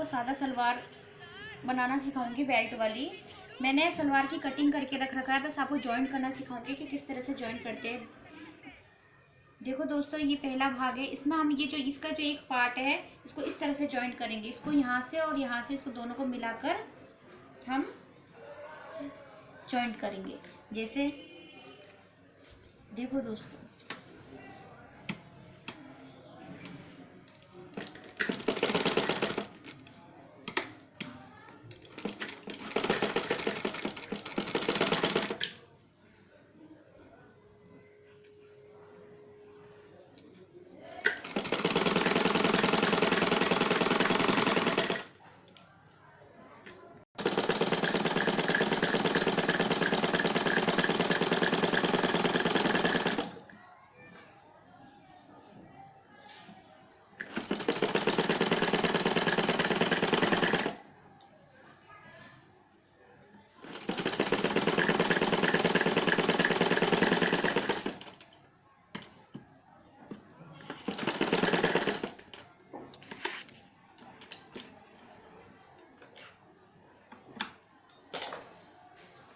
सादा सलवार बनाना सिखाऊंगी, बेल्ट वाली। मैंने सलवार की कटिंग करके रख रखा है, बस आपको जॉइंट करना सिखाऊंगी कि किस तरह से जॉइंट करते हैं। देखो दोस्तों, ये पहला भाग है। इसमें हम ये जो इसका जो एक पार्ट है इसको इस तरह से जॉइंट करेंगे। इसको यहाँ से और यहाँ से इसको दोनों को मिलाकर हम जॉइंट करेंगे। जैसे देखो दोस्तों,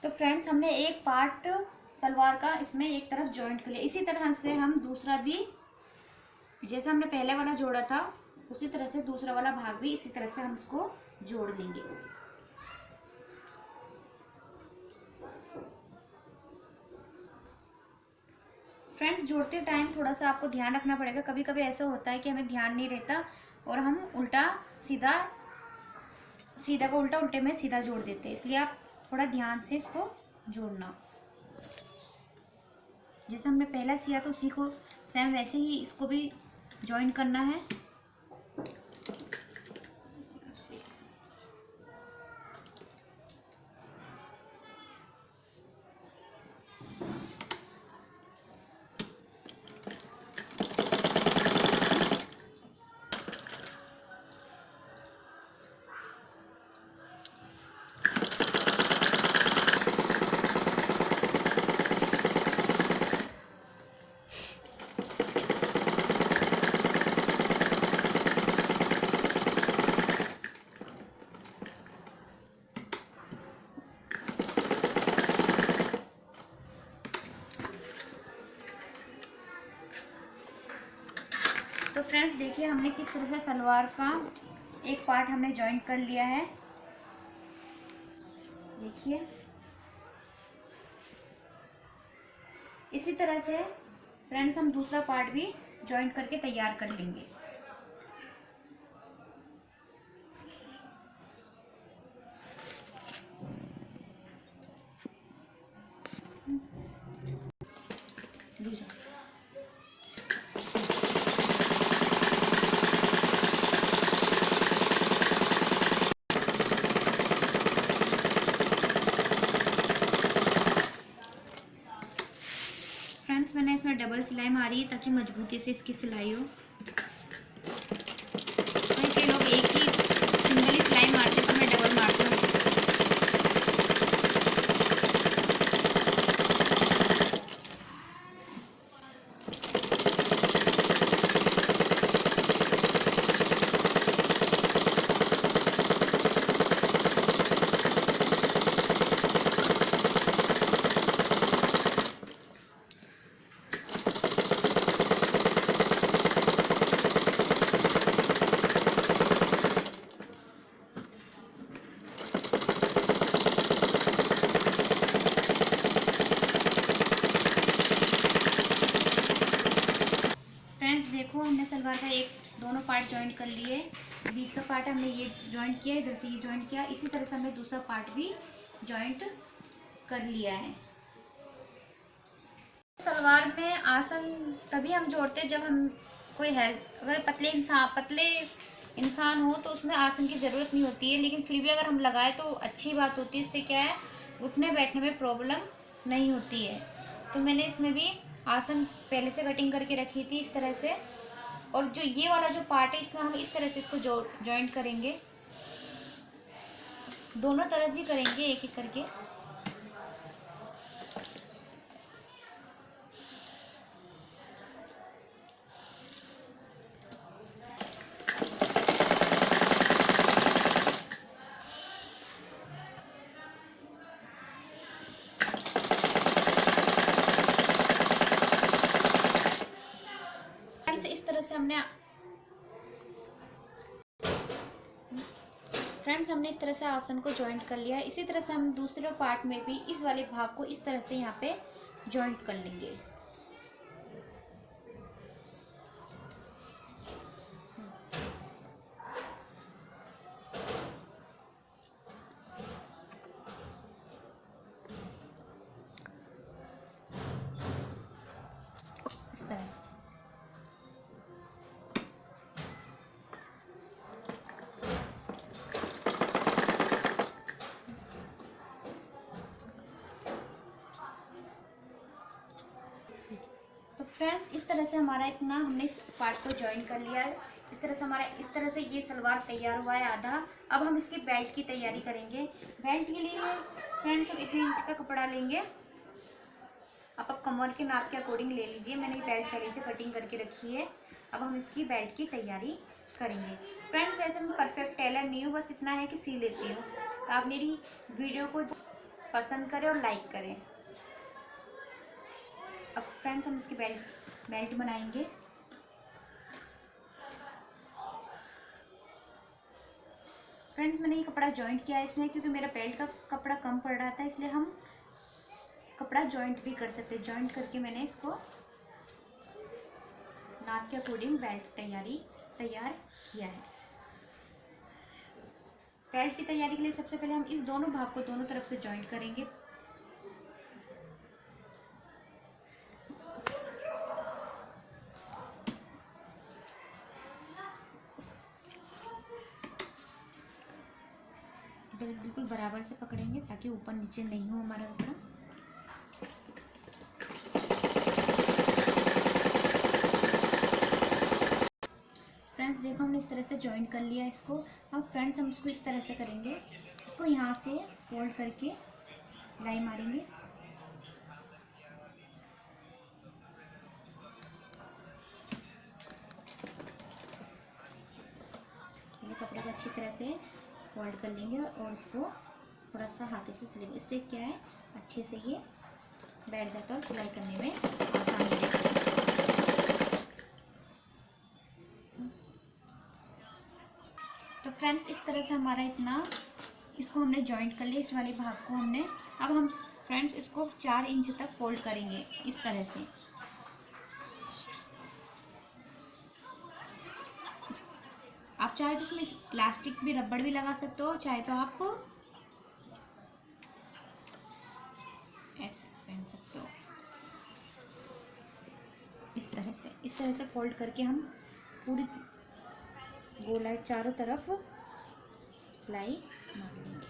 तो फ्रेंड्स, हमने एक पार्ट सलवार का इसमें एक तरफ जॉइंट कर लिया। इसी तरह से हम दूसरा भी, जैसे हमने पहले वाला जोड़ा था उसी तरह से दूसरा वाला भाग भी इसी तरह से हम इसको जोड़ देंगे। फ्रेंड्स, जोड़ते टाइम थोड़ा सा आपको ध्यान रखना पड़ेगा। कभी कभी ऐसा होता है कि हमें ध्यान नहीं रहता और हम उल्टा सीधा सीधा को उल्टा, उल्टे में सीधा जोड़ देते हैं, इसलिए आप थोड़ा ध्यान से इसको जोड़ना। जैसे हमने पहला सिया तो उसी को सेम वैसे ही इसको भी जॉइन करना है। तो फ्रेंड्स देखिए, हमने किस तरह से सलवार का एक पार्ट हमने जॉइंट कर लिया है। देखिए, इसी तरह से फ्रेंड्स हम दूसरा पार्ट भी जॉइंट करके तैयार कर लेंगे। दूसरा फ्रेंड्स, मैंने इसमें डबल सिलाई मारी है ताकि मजबूती से इसकी सिलाई हो। कई लोग एक ही सिंगल ही सिलाई मारते, पर मैं डबल मारती हूँ। देखो, हमने सलवार का एक दोनों पार्ट जॉइंट कर लिए। बीच का पार्ट हमने ये जॉइंट किया, इधर से ये जॉइंट किया। इसी तरह से हमने दूसरा पार्ट भी जॉइंट कर लिया है। सलवार में आसन तभी हम जोड़ते हैं जब हम कोई हेल्थ, अगर पतले इंसान हो तो उसमें आसन की ज़रूरत नहीं होती है, लेकिन फिर भी अगर हम लगाए तो अच्छी बात होती है। इससे क्या है, उठने बैठने में प्रॉब्लम नहीं होती है। तो मैंने इसमें भी आसन पहले से कटिंग करके रखी थी इस तरह से। और जो ये वाला जो पार्ट है इसमें हम इस तरह से इसको जॉइंट करेंगे, दोनों तरफ भी करेंगे एक एक करके। फ्रेंड्स हमने इस तरह से आसन को जॉइंट कर लिया है। इसी तरह से हम दूसरे पार्ट में भी इस वाले भाग को इस तरह से यहाँ पे जॉइंट कर लेंगे। इस तरह से तो फ्रेंड्स इस तरह से हमारा इतना हमने इस पार्ट को ज्वाइन कर लिया है। इस तरह से हमारा इस तरह से ये सलवार तैयार हुआ है आधा। अब हम इसकी बेल्ट की तैयारी करेंगे। बेल्ट के लिए फ्रेंड्स हम 1 इंच का कपड़ा लेंगे। आप कमर के नाप के अकॉर्डिंग ले लीजिए। मैंने ये बेल्ट पहले से कटिंग करके रखी है। अब हम इसकी बेल्ट की तैयारी करेंगे। फ्रेंड्स वैसे मैं परफेक्ट टेलर नहीं हूँ, बस इतना है कि सी लेती हूँ। तो आप मेरी वीडियो को पसंद करें और लाइक करें। अब फ्रेंड्स हम इसकी बेल्ट बनाएंगे। फ्रेंड्स मैंने ये कपड़ा जॉइंट किया है इसमें, क्योंकि मेरा बेल्ट का कपड़ा कम पड़ रहा था, इसलिए हम कपड़ा जॉइंट भी कर सकते हैं। जॉइंट करके मैंने इसको नाप के अकॉर्डिंग बेल्ट तैयार किया है। बेल्ट की तैयारी के लिए सबसे पहले हम इस दोनों भाग को दोनों तरफ से जॉइंट करेंगे। बेल्ट बिल्कुल बराबर से पकड़ेंगे ताकि ऊपर नीचे नहीं हो हमारा कपड़ा। फ्रेंड्स देखो हमने इस तरह से जॉइंट कर लिया इसको। अब फ्रेंड्स हम इसको इस तरह से करेंगे, इसको यहाँ से फोल्ड करके सिलाई मारेंगे। पहले कपड़े को अच्छी तरह से फोल्ड कर लेंगे और इसको थोड़ा सा हाथों से सिलेंगे। इससे क्या है, अच्छे से ये बैठ जाता है और सिलाई करने में आसानी रहती है। तो फ्रेंड्स इस तरह से हमारा इसको हमने जॉइंट कर लिया, इस वाले भाग को हमने। अब हम फ्रेंड्स इसको 4 इंच तक फोल्ड करेंगे इस तरह से। आप चाहे तो इसमें प्लास्टिक भी, रबड़ भी लगा सकते हो, चाहे तो आप ऐसे पहन सकते हो। इस तरह से फोल्ड करके हम पूरी गोलाई चारों तरफ सिलाई मार लेंगे।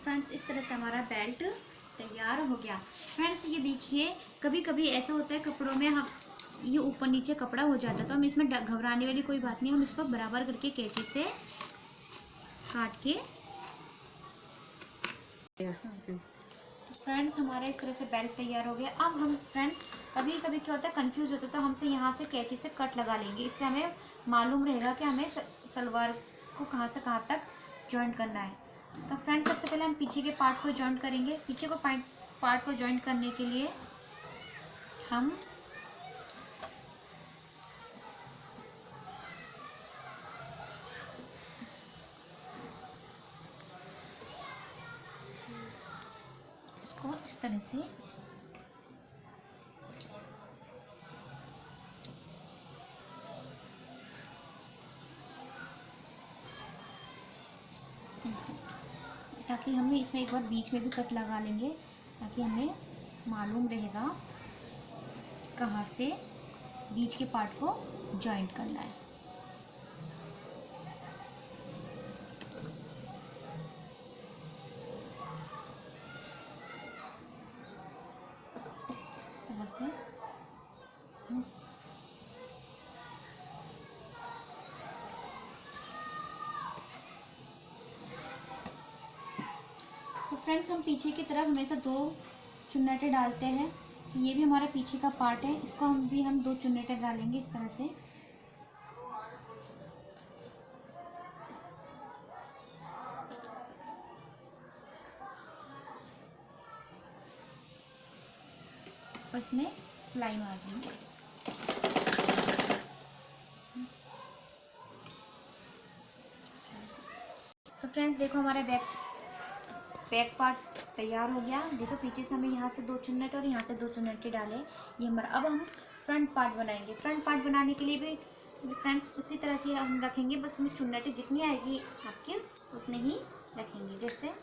फ्रेंड्स इस तरह से हमारा बेल्ट तैयार हो गया। फ्रेंड्स ये देखिए, कभी कभी ऐसा होता है कपड़ों में हम ये ऊपर नीचे कपड़ा हो जाता है, तो हम इसमें घबराने वाली कोई बात नहीं। हम इसको बराबर करके कैंची से काट के फ्रेंड्स हमारा इस तरह से बेल्ट तैयार हो गया। अब हम फ्रेंड्स कभी कभी क्या होता है, कंफ्यूज होता है, तो हमसे यहाँ से कैंची से कट लगा लेंगे। इससे हमें मालूम रहेगा कि हमें सलवार को कहाँ से कहाँ तक जॉइंट करना है। तो फ्रेंड्स सबसे पहले हम पीछे के पार्ट को जॉइंट करेंगे। पीछे को पार्ट को जॉइंट करने के लिए हम इसको इस तरह से ताकि हमें इसमें एक बार बीच में भी कट लगा लेंगे, ताकि हमें मालूम रहेगा कहाँ से बीच के पार्ट को जॉइंट करना है। से तो फ्रेंड्स हम पीछे की तरफ हमेशा 2 चुन्नटे डालते हैं। ये भी हमारा पीछे का पार्ट है, इसको हम 2 चुन्नटे डालेंगे इस तरह से। और इसमें सिलाई मार देंगे। तो फ्रेंड्स देखो हमारा बैक पार्ट तैयार हो गया। देखो पीछे से हमें यहाँ से 2 चुन्नट और यहाँ से 2 चुन्नटे डाले, ये हमारा। अब हम फ्रंट पार्ट बनाएंगे। फ्रंट पार्ट बनाने के लिए भी फ्रेंड्स उसी तरह से हम रखेंगे, बस इसमें चुन्नटे जितनी आएगी आपकी उतने ही रखेंगे। जैसे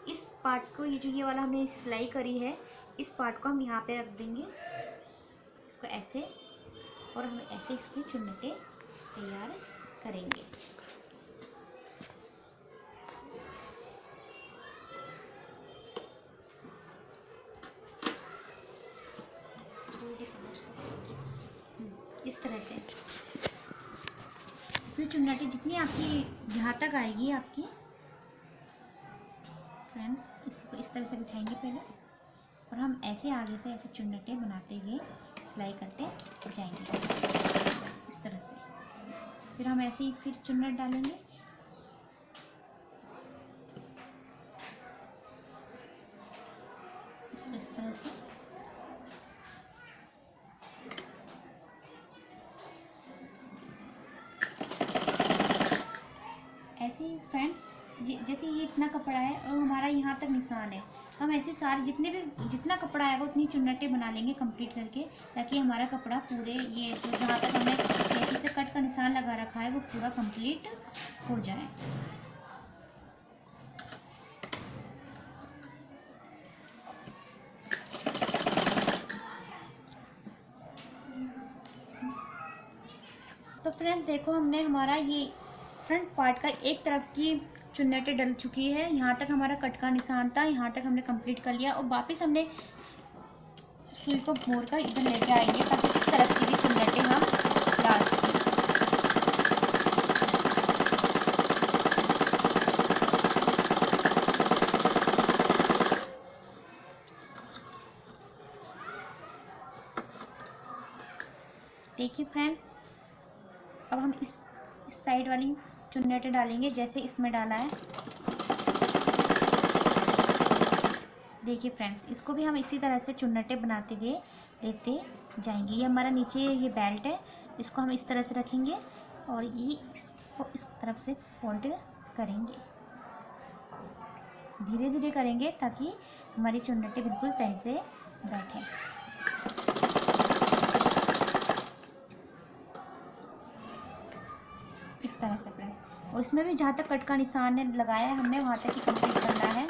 इस पार्ट को, ये वाला हमने सिलाई करी है, इस पार्ट को हम यहाँ पे रख देंगे, इसको ऐसे, और हम ऐसे इसकी चुन्नटे तैयार करेंगे। इस तरह से इसमें चुन्नटे जितनी आपकी यहाँ तक आएगी आपकी फ्रेंड्स, इसको इस तरह से बिठाएंगे पहले, और हम ऐसे आगे से ऐसे चुन्नटे बनाते हुए सिलाई करते जाएंगे इस तरह से। फिर हम ऐसे ही फिर चुन्नट डालेंगे, इस तरह से। ऐसे ही फ्रेंड्स, जैसे ये इतना कपड़ा है और हमारा यहाँ तक निशान है, हम ऐसे सारे जितना कपड़ा आएगा उतनी चुन्नटें बना लेंगे कंप्लीट करके, ताकि हमारा कपड़ा पूरे ये जो जहाँ तक हमने कैंची से कट का निशान लगा रखा है वो पूरा कंप्लीट हो जाए। तो फ्रेंड्स देखो हमने हमारा ये फ्रंट पार्ट का एक तरफ की चुन्नटें डल चुकी है, यहाँ तक हमारा कट का निशान था, यहाँ तक हमने कंप्लीट कर लिया। और वापस हमने सुई को मोड़ कर इधर लेके आएंगे ताकि इस तरफ की भी चुन्नटें हम डाल सकें। देखिए फ्रेंड्स, अब हम इस साइड वाली चुन्नटें डालेंगे जैसे इसमें डाला है। देखिए फ्रेंड्स, इसको भी हम इसी तरह से चुन्नटें बनाते हुए लेते जाएंगे। ये हमारा नीचे ये बेल्ट है, इसको हम इस तरह से रखेंगे और ये इसको इस तरफ से फोल्ड करेंगे, धीरे धीरे करेंगे ताकि हमारी चुन्नटें बिल्कुल सही से बैठे। इस तरह से फ्रेंड्स, और इसमें भी जहाँ तक कट का निशान लगाया है हमने वहाँ तक ही कंप्लीट करना है।